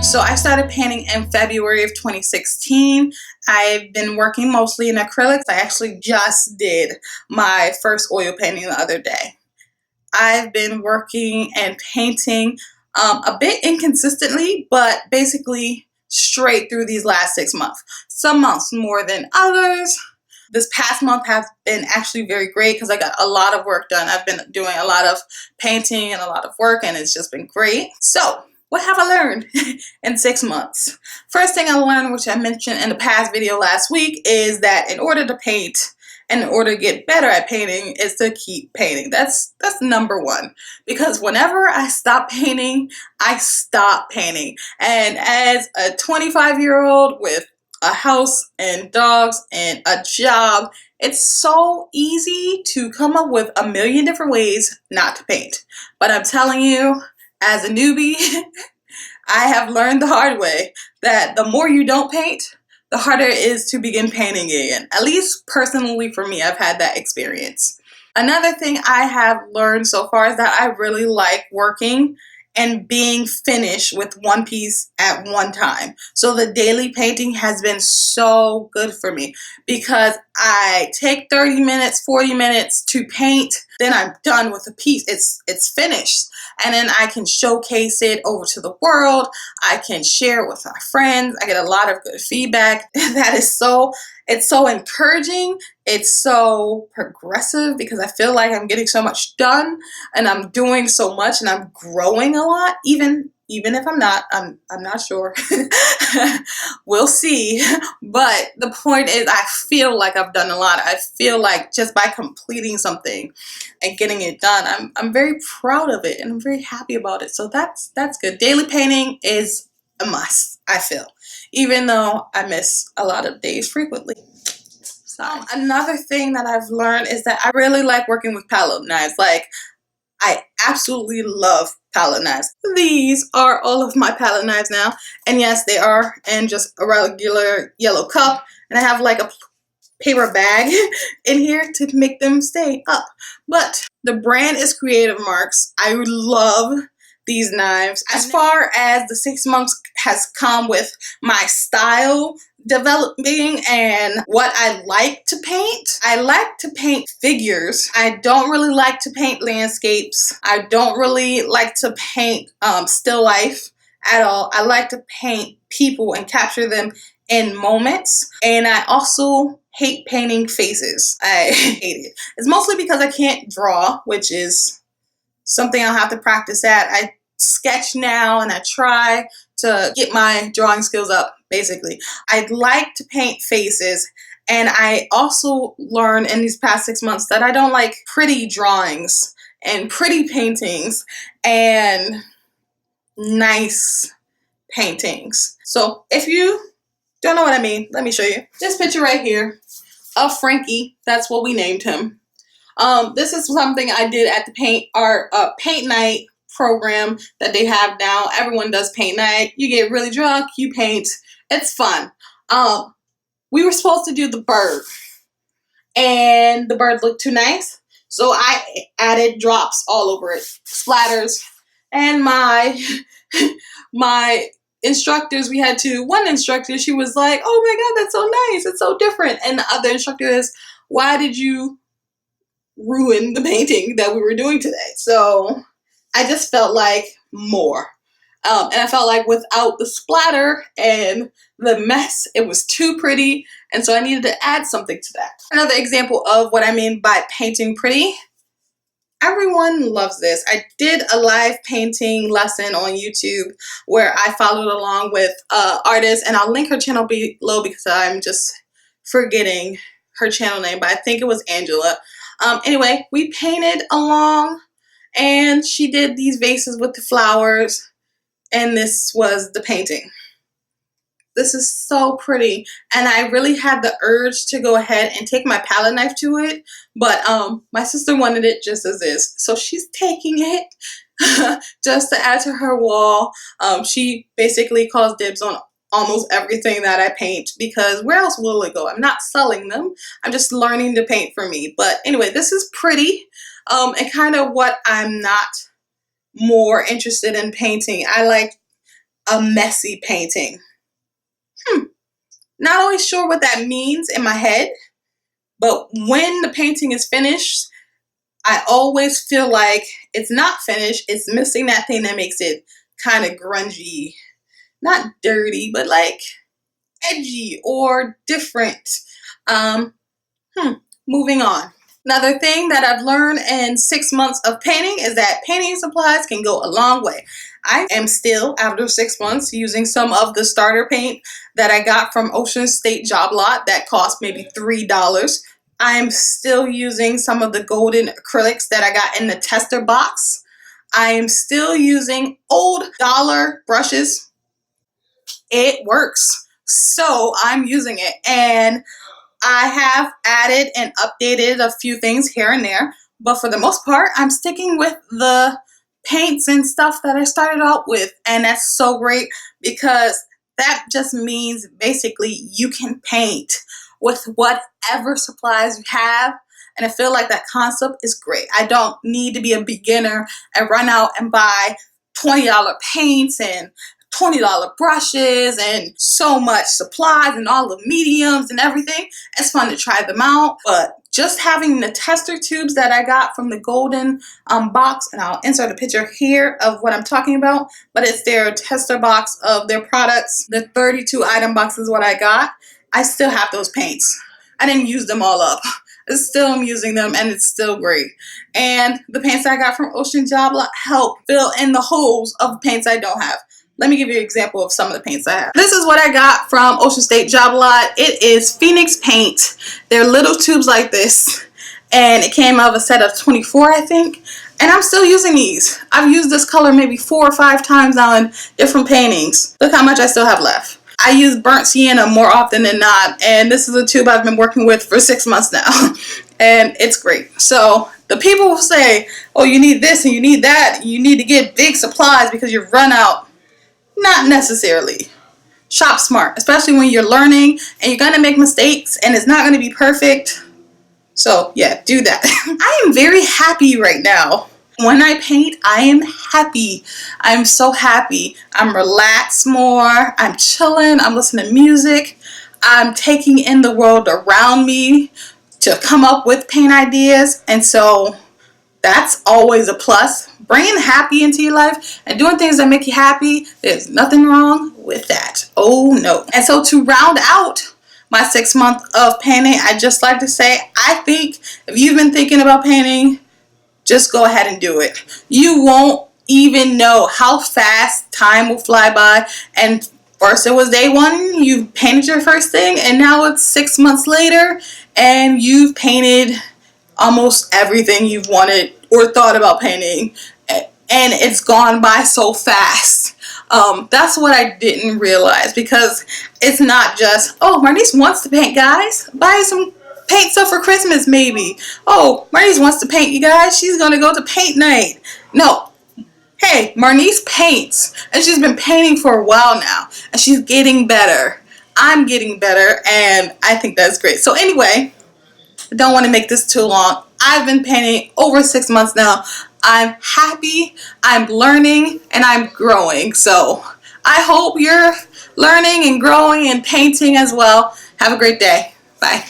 So I started painting in February of 2016. I've been working mostly in acrylics. I actually just did my first oil painting the other day. I've been working and painting a bit inconsistently, but basically straight through these last 6 months. Some months more than others. This past month has been actually very great because I got a lot of work done. I've been doing a lot of painting and a lot of work, and it's just been great. So what have I learned in 6 months? First thing I learned, which I mentioned in the past video last week, is that in order to paint and in order to get better at painting is to keep painting. That's number one. Because whenever I stop painting, I stop painting. And as a 25-year-old with a house and dogs and a job, it's so easy to come up with a million different ways not to paint. But I'm telling you, as a newbie, I have learned the hard way that the more you don't paint, the harder it is to begin painting again. At least personally for me, I've had that experience. Another thing I have learned so far is that I really like working and being finished with one piece at one time. So the daily painting has been so good for me because I take 30 minutes, 40 minutes to paint, then I'm done with the piece. It's finished. And then I can showcase it over to the world. I can share it with my friends. I get a lot of good feedback. It's so encouraging. It's so progressive because I feel like I'm getting so much done and I'm doing so much and I'm growing a lot. Even if I'm not sure. We'll see. But the point is, I feel like I've done a lot. I feel like just by completing something and getting it done, I'm very proud of it and I'm very happy about it. So that's good. Daily painting is a must, I feel, even though I miss a lot of days frequently. Another thing that I've learned is that I really like working with palette knives. Like, I absolutely love palette knives. These are all of my palette knives now. And yes, they are in just a regular yellow cup. And I have like a paper bag in here to make them stay up. But the brand is Creative Marks. I love these knives. As far as the 6 months has come with my style developing and what I like to paint. I like to paint figures. I don't really like to paint landscapes. I don't really like to paint still life at all. I like to paint people and capture them in moments. And I also hate painting faces. I hate it. It's mostly because I can't draw, which is something I'll have to practice at. I sketch now and I try to get my drawing skills up, basically. I'd like to paint faces, and I also learned in these past 6 months that I don't like pretty drawings and pretty paintings and nice paintings. So if you don't know what I mean, let me show you. This picture right here of Frankie, that's what we named him. This is something I did at the paint night program that they have now. Everyone does paint night. You get really drunk, you paint. It's fun. We were supposed to do the bird, and the bird looked too nice, so I added drops all over it, splatters. And my instructors, one instructor, she was like, "Oh my God, that's so nice. It's so different." And the other instructor is, "Why did you ruin the painting that we were doing today?" So I just felt like more. And I felt like without the splatter and the mess, it was too pretty. And so I needed to add something to that. Another example of what I mean by painting pretty. Everyone loves this. I did a live painting lesson on YouTube where I followed along with an artist, and I'll link her channel below because I'm just forgetting her channel name, but I think it was Angela. Anyway, we painted along, and she did these vases with the flowers, and this was the painting. This is so pretty, and I really had the urge to go ahead and take my palette knife to it, but my sister wanted it just as is, so she's taking it just to add to her wall. She basically calls dibs on almost everything that I paint because where else will it go? I'm not selling them. I'm just learning to paint for me. But anyway, this is pretty and kind of what I'm not more interested in painting. I like a messy painting. Not always sure what that means in my head, but when the painting is finished, I always feel like it's not finished. It's missing that thing that makes it kind of grungy. Not dirty, but like edgy or different. Um, Moving on. Another thing that I've learned in 6 months of painting is that painting supplies can go a long way. I am still, after 6 months, using some of the starter paint that I got from Ocean State Job Lot that cost maybe $3. I'm still using some of the golden acrylics that I got in the tester box. I am still using old dollar brushes. It works. So I'm using it, and I have added and updated a few things here and there, but for the most part, I'm sticking with the paints and stuff that I started out with, and that's so great because that just means basically you can paint with whatever supplies you have, and I feel like that concept is great. I don't need to be a beginner and run out and buy $20 paints and $20 brushes and so much supplies and all the mediums and everything. It's fun to try them out, but just having the tester tubes that I got from the golden box, and I'll insert a picture here of what I'm talking about, but it's their tester box of their products. The 32 item box is what I got. I still have those paints. I didn't use them all up. I still am using them, and it's still great. And the paints I got from Ocean Job Lot help fill in the holes of the paints I don't have. Let me give you an example of some of the paints I have. This is what I got from Ocean State Job Lot. It is Phoenix paint. They're little tubes like this, and it came out of a set of 24, I think. And I'm still using these. I've used this color maybe 4 or 5 times now in different paintings. Look how much I still have left. I use burnt sienna more often than not, and this is a tube I've been working with for 6 months now, and it's great. So the people will say, oh, you need this and you need that, you need to get big supplies because you've run out. Not necessarily. Shop smart, especially when you're learning and you're going to make mistakes and it's not going to be perfect. So yeah, do that. I am very happy right now. When I paint, I am happy. I'm so happy. I'm relaxed more. I'm chilling. I'm listening to music. I'm taking in the world around me to come up with paint ideas. And so that's always a plus. Bringing happy into your life and doing things that make you happy, there's nothing wrong with that. Oh no. And so to round out my 6 month of painting, I just like to say, I think if you've been thinking about painting, just go ahead and do it. You won't even know how fast time will fly by. And first it was day 1, you painted your first thing, and now it's 6 months later and you've painted almost everything you've wanted or thought about painting, and it's gone by so fast. That's what I didn't realize, because it's not just, oh, Marnise wants to paint, guys. Buy some paint stuff for Christmas, maybe. Oh, Marnise wants to paint, you guys. She's going to go to paint night. No. Hey, Marnise paints, and she's been painting for a while now, and she's getting better. I'm getting better, and I think that's great. So anyway, I don't want to make this too long. I've been painting over 6 months now. I'm happy, I'm learning, and I'm growing. So I hope you're learning and growing and painting as well. Have a great day. Bye.